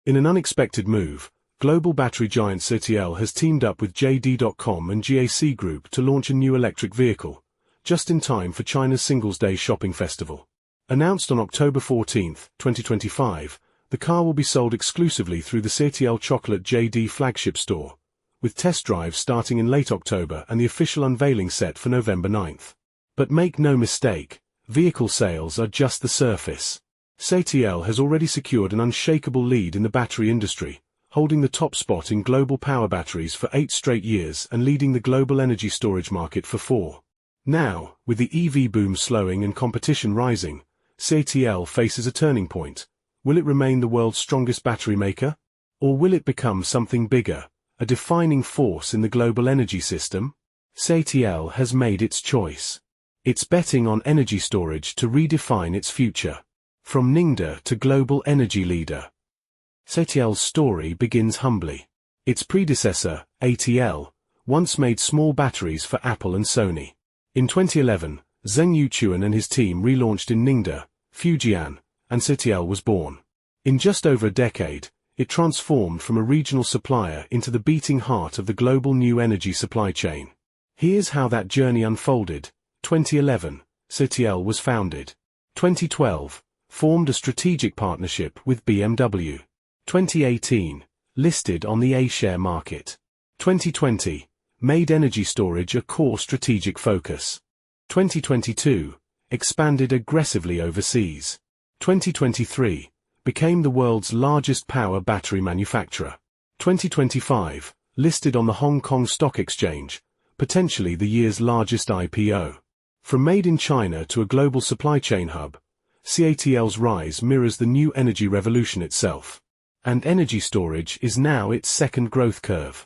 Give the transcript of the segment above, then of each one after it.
In an unexpected move, global battery giant CATL has teamed up with JD.com and GAC Group to launch a new electric vehicle, just in time for China's Singles' Day shopping festival. Announced on October 14, 2025, the car will be sold exclusively through the CATL Chocolate JD flagship store, with test drives starting in late October and the official unveiling set for November 9. But make no mistake, vehicle sales are just the surface. CATL has already secured an unshakable lead in the battery industry, holding the top spot in global power batteries for 8 straight years and leading the global energy storage market for 4. Now, with the EV boom slowing and competition rising, CATL faces a turning point. Will it remain the world's strongest battery maker? Or will it become something bigger, a defining force in the global energy system? CATL has made its choice. It's betting on energy storage to redefine its future. From Ningda to global energy leader. CATL's story begins humbly. Its predecessor, ATL, once made small batteries for Apple and Sony. In 2011, Zheng Yuchuan and his team relaunched in Ningda, Fujian, and CATL was born. In just over a decade, it transformed from a regional supplier into the beating heart of the global new energy supply chain. Here's how that journey unfolded. 2011, CATL was founded. 2012, formed a strategic partnership with BMW. 2018, listed on the A-share market. 2020, made energy storage a core strategic focus. 2022, expanded aggressively overseas. 2023, became the world's largest power battery manufacturer. 2025, listed on the Hong Kong Stock Exchange, potentially the year's largest IPO. From made in China to a global supply chain hub, CATL's rise mirrors the new energy revolution itself. And energy storage is now its second growth curve.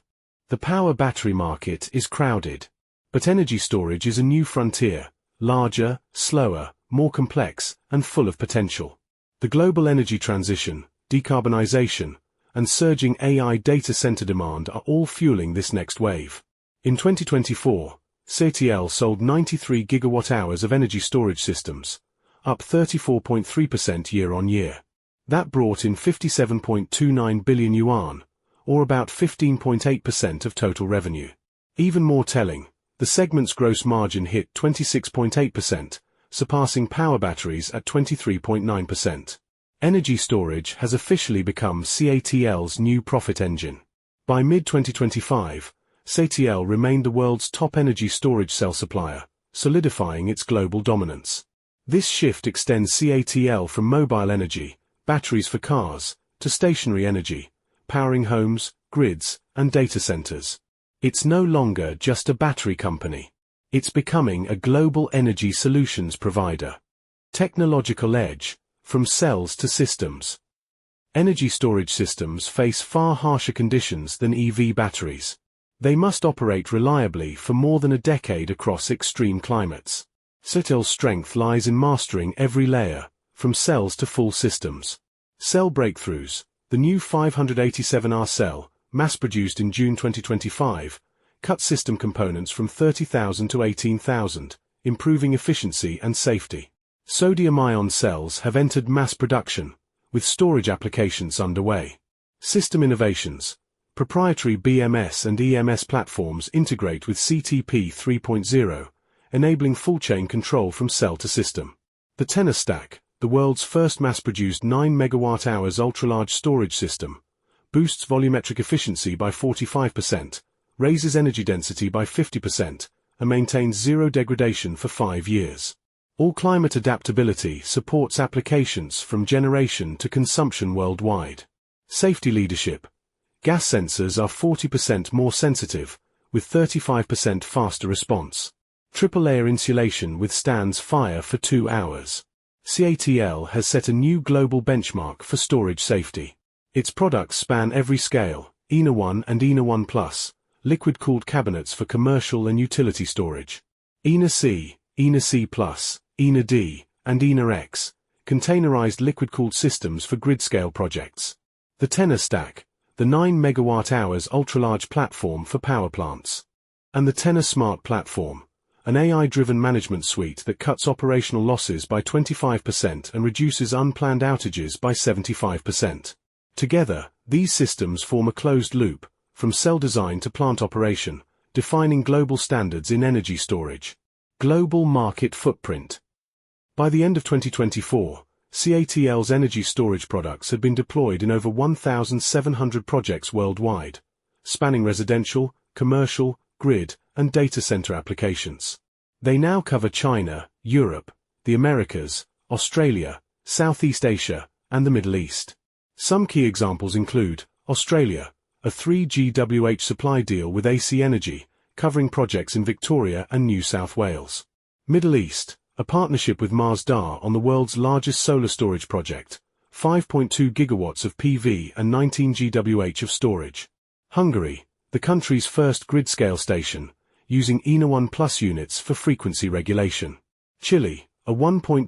The power battery market is crowded. But energy storage is a new frontier, larger, slower, more complex, and full of potential. The global energy transition, decarbonization, and surging AI data center demand are all fueling this next wave. In 2024, CATL sold 93 gigawatt-hours of energy storage systems, up 34.3% year-on-year. That brought in 57.29 billion yuan, or about 15.8% of total revenue. Even more telling, the segment's gross margin hit 26.8%, surpassing power batteries at 23.9%. Energy storage has officially become CATL's new profit engine. By mid-2025, CATL remained the world's top energy storage cell supplier, solidifying its global dominance. This shift extends CATL from mobile energy, batteries for cars, to stationary energy, powering homes, grids, and data centers. It's no longer just a battery company. It's becoming a global energy solutions provider. Technological edge, from cells to systems. Energy storage systems face far harsher conditions than EV batteries. They must operate reliably for more than a decade across extreme climates. CATL's strength lies in mastering every layer, from cells to full systems. Cell breakthroughs. The new 587R cell, mass-produced in June 2025, cut system components from 30,000 to 18,000, improving efficiency and safety. Sodium-ion cells have entered mass production, with storage applications underway. System innovations. Proprietary BMS and EMS platforms integrate with CTP 3.0, enabling full-chain control from cell to system. The Tenor Stack, the world's first mass-produced 9 MWh ultra-large storage system, boosts volumetric efficiency by 45%, raises energy density by 50%, and maintains zero degradation for 5 years. All climate adaptability supports applications from generation to consumption worldwide. Safety leadership. Gas sensors are 40% more sensitive, with 35% faster response. Triple-layer insulation withstands fire for 2 hours. CATL has set a new global benchmark for storage safety. Its products span every scale, ENA 1 and ENA 1 Plus, liquid-cooled cabinets for commercial and utility storage. ENA C, ENA C Plus, ENA D, and ENA X, containerized liquid-cooled systems for grid-scale projects. The Tenor Stack, the 9 MWh ultra-large platform for power plants. And the Tenor Smart Platform, an AI-driven management suite that cuts operational losses by 25% and reduces unplanned outages by 75%. Together, these systems form a closed loop, from cell design to plant operation, defining global standards in energy storage. Global market footprint. By the end of 2024, CATL's energy storage products had been deployed in over 1,700 projects worldwide, spanning residential, commercial, grid, and data center applications. They now cover China, Europe, the Americas, Australia, Southeast Asia, and the Middle East. Some key examples include Australia, a 3 GWh supply deal with AC Energy, covering projects in Victoria and New South Wales. Middle East, a partnership with Masdar on the world's largest solar storage project, 5.2 gigawatts of PV and 19 GWh of storage. Hungary, the country's first grid-scale station, using ENA1 Plus units for frequency regulation. Chile, a 1.25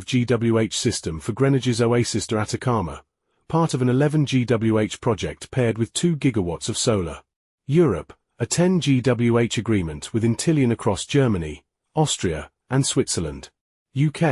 GWh system for Grenage's Oasis de Atacama, part of an 11 GWh project paired with 2 gigawatts of solar. Europe, a 10 GWh agreement with Intillion across Germany, Austria, and Switzerland. UK,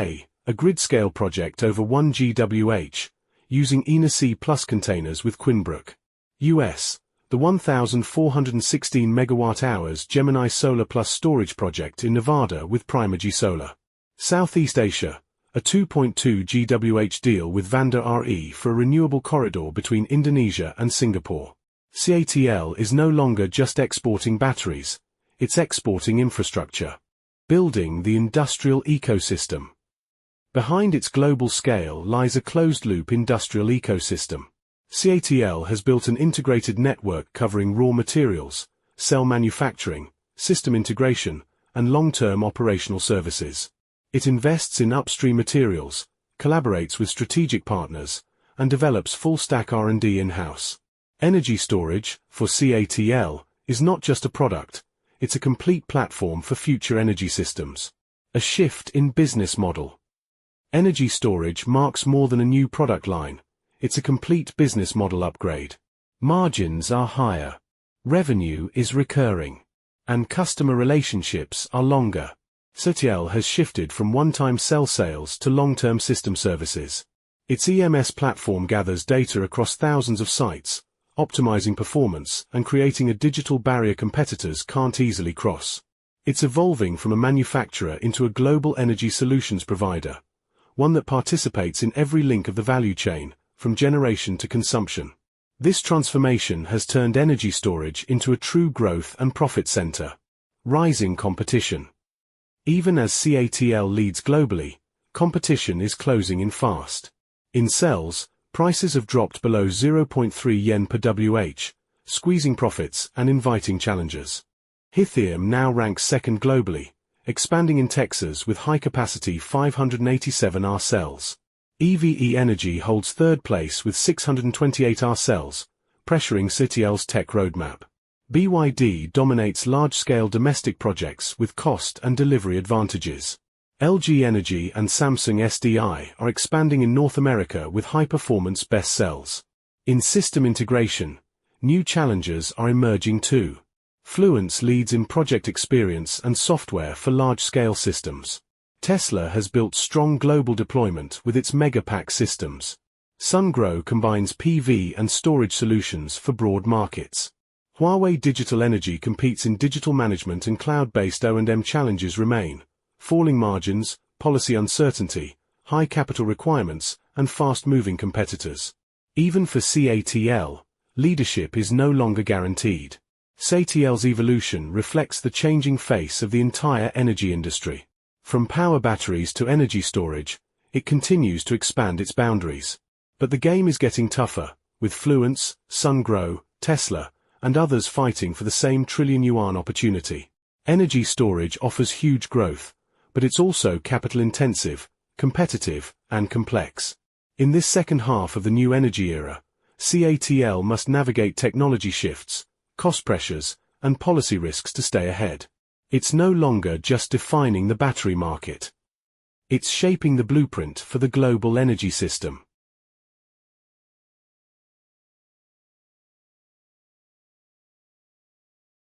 a grid-scale project over 1 GWh, using ENA-C Plus containers with Quinbrook. US, the 1,416 megawatt-hours Gemini Solar Plus storage project in Nevada with Primagy Solar. Southeast Asia, a 2.2 GWh deal with Vanda RE for a renewable corridor between Indonesia and Singapore. CATL is no longer just exporting batteries, it's exporting infrastructure. Building the industrial ecosystem. Behind its global scale lies a closed-loop industrial ecosystem. CATL has built an integrated network covering raw materials, cell manufacturing, system integration, and long-term operational services. It invests in upstream materials, collaborates with strategic partners, and develops full-stack R&D in-house. Energy storage, for CATL, is not just a product, it's a complete platform for future energy systems. A shift in business model. Energy storage marks more than a new product line, it's a complete business model upgrade. Margins are higher. Revenue is recurring. And customer relationships are longer. CATL has shifted from one-time cell sales to long-term system services. Its EMS platform gathers data across thousands of sites, optimizing performance and creating a digital barrier competitors can't easily cross. It's evolving from a manufacturer into a global energy solutions provider, one that participates in every link of the value chain, from generation to consumption. This transformation has turned energy storage into a true growth and profit center. Rising competition. Even as CATL leads globally, competition is closing in fast. In cells, prices have dropped below 0.3 yen per WH, squeezing profits and inviting challengers. Lithium now ranks second globally, expanding in Texas with high-capacity 587R cells. EVE Energy holds third place with 628R cells, pressuring CATL's tech roadmap. BYD dominates large-scale domestic projects with cost and delivery advantages. LG Energy and Samsung SDI are expanding in North America with high-performance best cells. In system integration, new challengers are emerging too. Fluence leads in project experience and software for large-scale systems. Tesla has built strong global deployment with its Megapack systems. Sungrow combines PV and storage solutions for broad markets. Huawei Digital Energy competes in digital management and cloud-based O&M challenges remain. Falling margins, policy uncertainty, high capital requirements, and fast-moving competitors. Even for CATL, leadership is no longer guaranteed. CATL's evolution reflects the changing face of the entire energy industry. From power batteries to energy storage, it continues to expand its boundaries. But the game is getting tougher, with Fluence, Sungrow, Tesla, and others fighting for the same trillion-yuan opportunity. Energy storage offers huge growth, but it's also capital-intensive, competitive, and complex. In this second half of the new energy era, CATL must navigate technology shifts, cost pressures, and policy risks to stay ahead. It's no longer just defining the battery market. It's shaping the blueprint for the global energy system.